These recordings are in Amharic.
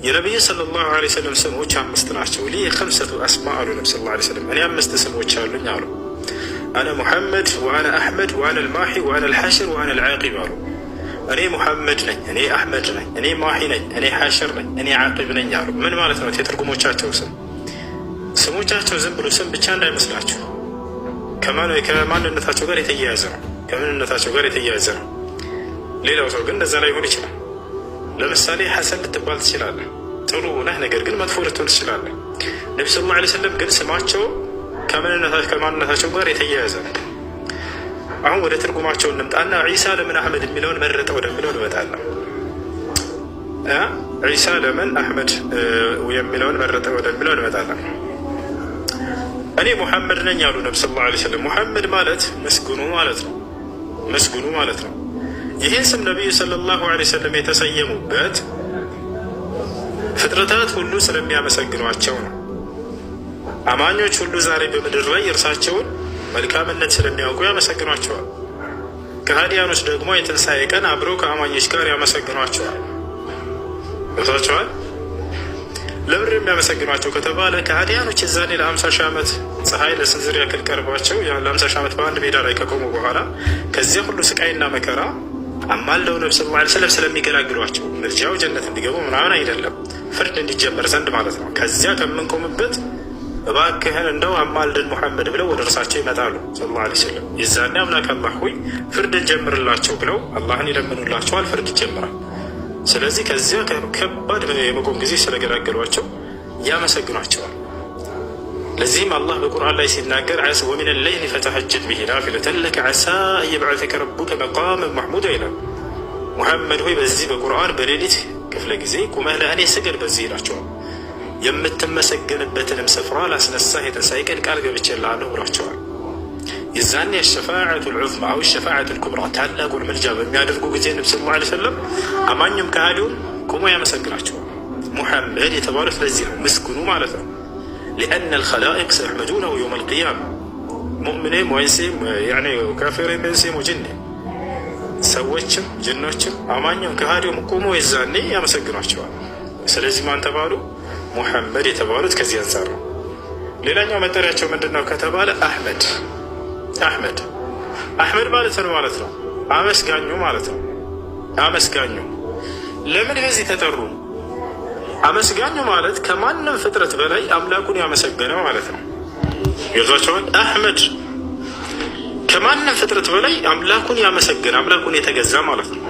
የነቢዩ ሰለላሁ ዐለይሂ ወሰለም ስሞች 5 ናቸው። ሊ ኸምሰቱ አስማ አሉ ነቢ ሰለላሁ ዐለይሂ ወሰለም። እኔ 5 ስሞች አሉኝ አሉ። አነ ሙሐመድ ወአነ አሕመድ ወአነ አልማሒ ወአነ አልሐሽር ወአነ አልዓቂብ አሉ። እኔ ሙሐመድ ነኝ፣ እኔ አሕመድ ነኝ፣ እኔ ማሒ ነኝ፣ እኔ ሐሽር ነኝ፣ እኔ ዓቂብ ነኝ አሉ። ምን ማለት ነው? የትርጉሞቻቸው ስሞቻቸው ዝም ብሎ ስም ብቻ እንዳይመስላችሁ ከማንነታቸው ጋር የተያያዘ ነው። ከምንነታቸው ጋር የተያያዘ ነው። ሌላው ሰው ግን እንደዛ ላይ ሆን ይችላል። ለምሳሌ ሐሰን ልትባል ትችላለህ፣ ጥሩ ነህ፣ ነገር ግን መጥፎ ልትሆን ትችላለህ። ነቢ ሰለላሁ ዐለይሂ ወሰለም ግን ስማቸው ከማንነታቸው ጋር የተያያዘ ነው። አሁን ወደ ትርጉማቸው እንምጣና ዒሳ ለምን አሕመድ የሚለውን መረጠ ወደሚለው እንመጣለን። ዒሳ ለምን አሕመድ የሚለውን መረጠ ወደሚለው እንመጣለን። እኔ ሙሐመድ ነኝ ያሉ ነቢ ሰለላሁ ዐለይሂ ወሰለም። ሙሐመድ ማለት መስጉኑ ማለት ነው። መስጉኑ ማለት ነው። ይህን ስም ነቢዩ ሰለላሁ ዐለይሂ ወሰለም የተሰየሙበት ፍጥረታት ሁሉ ስለሚያመሰግኗቸው ነው። አማኞች ሁሉ ዛሬ በምድር ላይ እርሳቸውን መልካምነት ስለሚያውቁ ያመሰግኗቸዋል። ከሃዲያኖች ደግሞ የትንሣኤ ቀን አብረው ከአማኞች ጋር ያመሰግኗቸዋል። ቦታቸዋል። ለምንድን የሚያመሰግኗቸው ከተባለ ከሃዲያኖች የዛኔ ለ50 ሺህ ዓመት ፀሐይ ለስንዝር ያክል ቀርባቸው ለ50 ሺህ ዓመት በአንድ ሜዳ ላይ ከቆሙ በኋላ ከዚያ ሁሉ ስቃይና መከራ አማልደው ነቢ ሰለላሁ ዐለይሂ ወሰለም ስለሚገላግሏቸው ምርጃው ጀነት እንዲገቡ ምናምን አይደለም፣ ፍርድ እንዲጀመር ዘንድ ማለት ነው። ከዚያ ከምንቆምበት እባክህን እንደው አማልደን ሙሐመድ ብለው ወደ እርሳቸው ይመጣሉ ሰለላሁ ዐለይሂ ወሰለም። የዛኔ አምላክ አላህ ሆይ ፍርድ እንጀምርላቸው ብለው አላህን ይለምኑላቸዋል። ፍርድ ይጀምራል። ስለዚህ ከዚያ ከባድ የመቆም ጊዜ ስለገላገሏቸው ያመሰግኗቸዋል። ለዚህም አላህ በቁርአን ላይ ሲናገር ወሚነ ሌይሊ ፈተሐጀድ ቢሂ ናፊለተን ለከ ዐሳ አን የብዐሰከ ረቡከ መቃመን መሕሙዳ ይላል። ሙሐመድ ሆይ በዚህ በቁርአን በሌሊት ክፍለ ጊዜ ቁመህ ለእኔ ስገድ በዚህ ይላቸዋል። የምትመሰገንበትንም ስፍራ ላስነሳህ የትንሣኤ ቀን ቃል ገብቼልሃለሁ ብሏቸዋል። የዛኔ የሸፋዓቱል ዑዝማ አው ሸፋዓቱል ኩብራ ታላቁን ምልጃ በሚያደርጉ ጊዜ ነቢ ሰለላሁ ዐለይሂ ወሰለም አማኙም ከሃዲውም ቆሞ ያመሰግናቸዋል። ሙሐመድ የተባሉት ለዚህ ነው፣ ምስጉኑ ማለት ነው። ሊአነ አልኸላኢቅ ሰየሕመዱነሁ የውመል ቂያማ ሙእሚኔም ወይንሴም ካፊሬም ኢንሴም ወጅኔ ሰዎችም ጅኖችም አማኙም ከሃዲውም ቆሞ የዛኔ ያመሰግኗቸዋል። ስለዚህ ማን ተባሉ? ሙሐመድ የተባሉት ከዚህ አንጻር ነው። ሌላኛው መጠሪያቸው ምንድን ነው ከተባለ አሕመድ አሕመድ ማለት ነው ማለት ነው አመስጋኙ ማለት ነው። አመስጋኙ ለምን በዚህ ተጠሩ? አመስጋኙ ማለት ከማንም ፍጥረት በላይ አምላኩን ያመሰገነ ማለት ነው። ይዟቸዋል። አሕመድ ከማንም ፍጥረት በላይ አምላኩን ያመሰገነ አምላኩን የተገዛ ማለት ነው።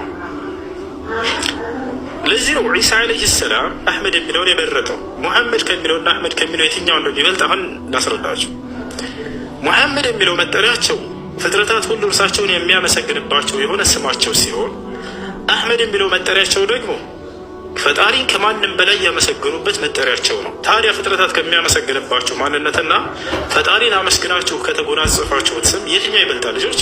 ለዚህ ነው ዒሳ ዓለይሂ ሰላም አሕመድ የሚለውን የመረጠው። ሙሐመድ ከሚለውና አሕመድ ከሚለው የትኛው እንደሚበልጥ አሁን ላስረዳቸው። ሙሐመድ የሚለው መጠሪያቸው ፍጥረታት ሁሉ እርሳቸውን የሚያመሰግንባቸው የሆነ ስማቸው ሲሆን፣ አሕመድ የሚለው መጠሪያቸው ደግሞ ፈጣሪን ከማንም በላይ ያመሰግኑበት መጠሪያቸው ነው። ታዲያ ፍጥረታት ከሚያመሰግንባቸው ማንነትና ፈጣሪን አመስግናችሁ ከተጎናጸፋችሁት ስም የትኛው ይበልጣል? ልጆች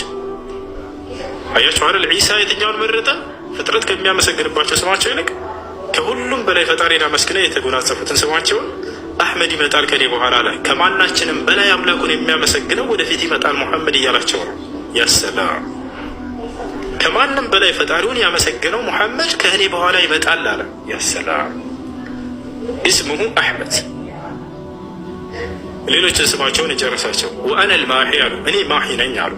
አያችሁ አይደል? ዒሳ የትኛውን መረጠ? ፍጥረት ከሚያመሰግንባቸው ስማቸው ይልቅ ከሁሉም በላይ ፈጣሪን አመስግነው የተጎናጸፉትን ስማቸውን አሕመድ ይመጣል ከኔ በኋላ ላይ ከማናችንም በላይ አምላኩን የሚያመሰግነው ወደፊት ይመጣል ሙሐመድ እያላቸው ነው። ያሰላም ከማንም በላይ ፈጣሪውን ያመሰግነው ሙሐመድ ከእኔ በኋላ ይመጣል አለ። ያሰላም እስሙሁ አሕመድ። ሌሎችን ስማቸውን የጨረሳቸው ወአነ ልማሒ አሉ። እኔ ማሒ ነኝ አሉ።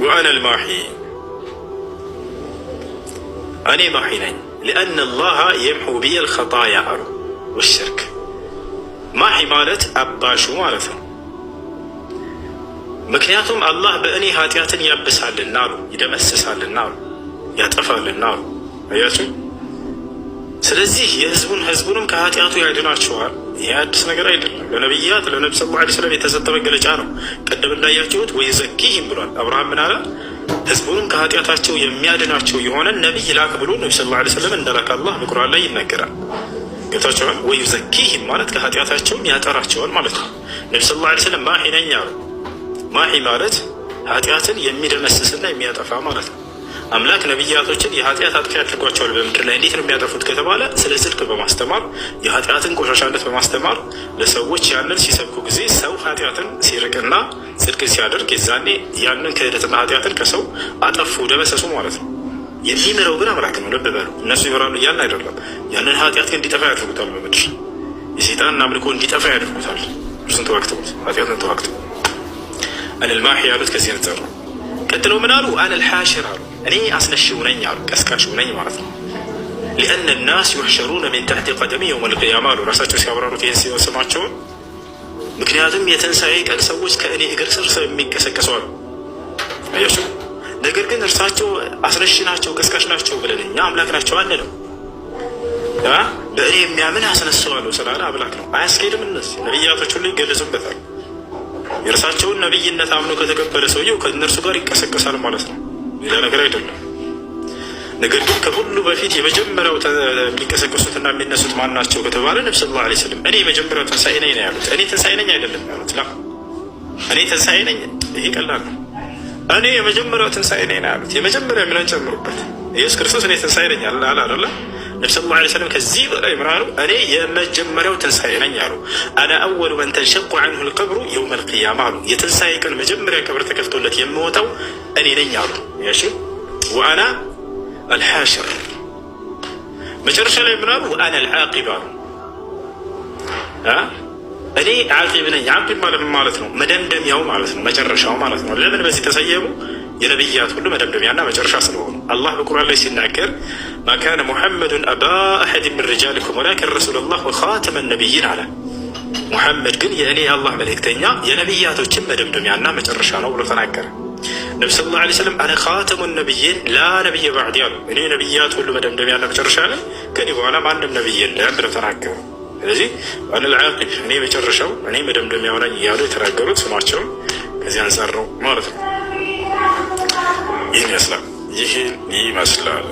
ወአነ ልማሒ እኔ ማሒ ነኝ ሊአነ አላህ የምሑ ብየ ልኸጣያ አሉ ወሽርክ። ማሒ ማለት አባሹ ማለት ነው። ምክንያቱም አላህ በእኔ ኃጢአትን ያብሳልና አሉ፣ ይደመስሳልና አሉ፣ ያጠፋልና አሉ። አያችሁ። ስለዚህ ህዝቡንም ከኃጢአቱ ያድናቸዋል። ይህ አዲስ ነገር አይደለም። ለነቢያት ለነቢ ሰለላሁ ዐለይሂ ወሰለም የተሰጠ መገለጫ ነው። ቅድም እንዳያችሁት ወዩዘኪሂም ብሏል። አብርሃም ምን አለ? ህዝቡንም ከኃጢአታቸው የሚያድናቸው የሆነ ነቢይ ላክ ብሎ ነቢ ሰለላሁ ዐለይሂ ወሰለም እንደላከ አላህ በቁርአን ላይ ይናገራል። ገብታችኋል? ወዩዘኪሂም ማለት ከኃጢአታቸውም ያጠራቸዋል ማለት ነው። ነቢ ሰለላሁ ዐለይሂ ወሰለም ማሒ ነኝ አሉ። ማሒ ማለት ኃጢአትን የሚደመስስና የሚያጠፋ ማለት ነው። አምላክ ነቢያቶችን የኃጢአት አጥፊ አድርጓቸዋል። በምድር ላይ እንዴት ነው የሚያጠፉት ከተባለ ስለ ጽድቅ በማስተማር የኃጢአትን ቆሻሻነት በማስተማር ለሰዎች ያንን ሲሰብኩ ጊዜ ሰው ኃጢአትን ሲርቅና ጽድቅ ሲያደርግ የዛኔ ያንን ክህደትና ኃጢአትን ከሰው አጠፉ፣ ደመሰሱ ማለት ነው። የሚምረው ግን አምላክ ነው። ልብ በሉ። እነሱ ይምራሉ እያልን አይደለም። ያንን ኃጢአት ግን እንዲጠፋ ያደርጉታል። በምድር የሰይጣንን አምልኮ እንዲጠፋ ያደርጉታል። እርሱን ተዋግተው ኃጢአትን ተዋግተው አልማሂ ያሉት ከዚህ አንጻር ነው። ቀጥለው ምን አሉ? አነል ሐሽር አሉ። እኔ አስነሽው ነኝ አሉ፣ ቀስቃሽው ነኝ ማለት ነው። ሊአነ ናስ ዩሕሸሩነ ሚን ተሕቲ ቀደሚ የውም ልቅያማ አሉ። ራሳቸው ሲያብራሩት ይህን ሲወስማቸውን፣ ምክንያቱም የትንሣኤ ቀን ሰዎች ከእኔ እግር ስር የሚቀሰቀሱ አሉ። አያቸው። ነገር ግን እርሳቸው አስነሽ ናቸው ቀስቃሽ ናቸው ብለን እኛ አምላክ ናቸው አንልም። በእኔ የሚያምን አስነሳዋለሁ ስላለ አምላክ ነው። አያስኬድም። እነዚህ ነቢያቶች ሁሉ ይገለጹበታል። የእርሳቸውን ነቢይነት አምኖ ከተቀበለ ሰውየው ከእነርሱ ጋር ይቀሰቀሳል ማለት ነው፣ ሌላ ነገር አይደለም። ነገር ግን ከሁሉ በፊት የመጀመሪያው የሚቀሰቀሱትና የሚነሱት ማን ናቸው ከተባለ ነቢ ሰለላሁ ዐለይሂ ወሰለም እኔ የመጀመሪያው ትንሣኤ ነኝ ነው ያሉት። እኔ ትንሣኤ ነኝ አይደለም ያሉት። እኔ ትንሣኤ ነኝ፣ ይሄ ቀላል ነው። እኔ የመጀመሪያው ትንሣኤ ነኝ ነው ያሉት። የመጀመሪያ የሚለውን ጨምሩበት። ኢየሱስ ክርስቶስ እኔ ትንሣኤ ነኝ አለ አይደለ? ነቢ ሰለላሁ ዐለይሂ ወሰለም ከዚህ በላይ ምን አሉ? እኔ የመጀመሪያው ትንሣኤ ነኝ አሉ። አነ አወሉ መን ተንሸቁ ዐንሁ ልቀብሩ የውመ ልቅያማ አሉ። የትንሣኤ ቀን መጀመሪያ ቀብር ተከፍቶለት የምወጣው እኔ ነኝ አሉ። እሺ ወአና አልሐሽር። መጨረሻ ላይ ምን አሉ? ወአና አልዓቂብ አሉ። እኔ ዓቂብ ነኝ። ዓቂብ ማለት ማለት ነው መደምደሚያው ማለት ነው፣ መጨረሻው ማለት ነው። ለምን በዚህ ተሰየሙ? የነቢያት ሁሉ መደምደሚያና መጨረሻ ስለሆኑ። አላህ በቁርአን ላይ ሲናገር ማ ካነ ሙሐመዱን አባ አሐድ ምን ሪጃሊኩም ወላኪን ረሱለላህ ወኻተመ ነቢይን አለ። ሙሐመድ ግን የእኔ የአላህ መልእክተኛ የነቢያቶችን መደምደሚያና መጨረሻ ነው ብሎ ተናገረ። ነቢ ሰለላሁ ዐለይሂ ወሰለም አነ ኻተሙ ነቢይን ላ ነቢየ ባዕዲ አሉ። እኔ ነቢያት ሁሉ መደምደሚያና መጨረሻ ነኝ፣ ከኔ በኋላ ማንም ነቢይ የለም ብለው ተናገሩ። ስለዚህ አነ ልዓቂብ እኔ መጨረሻው እኔ መደምደሚያው ነኝ እያሉ የተናገሩት ስማቸውን ከዚህ አንጻር ነው ማለት ነው። ይህን ይመስላል። ይህን ይመስላል።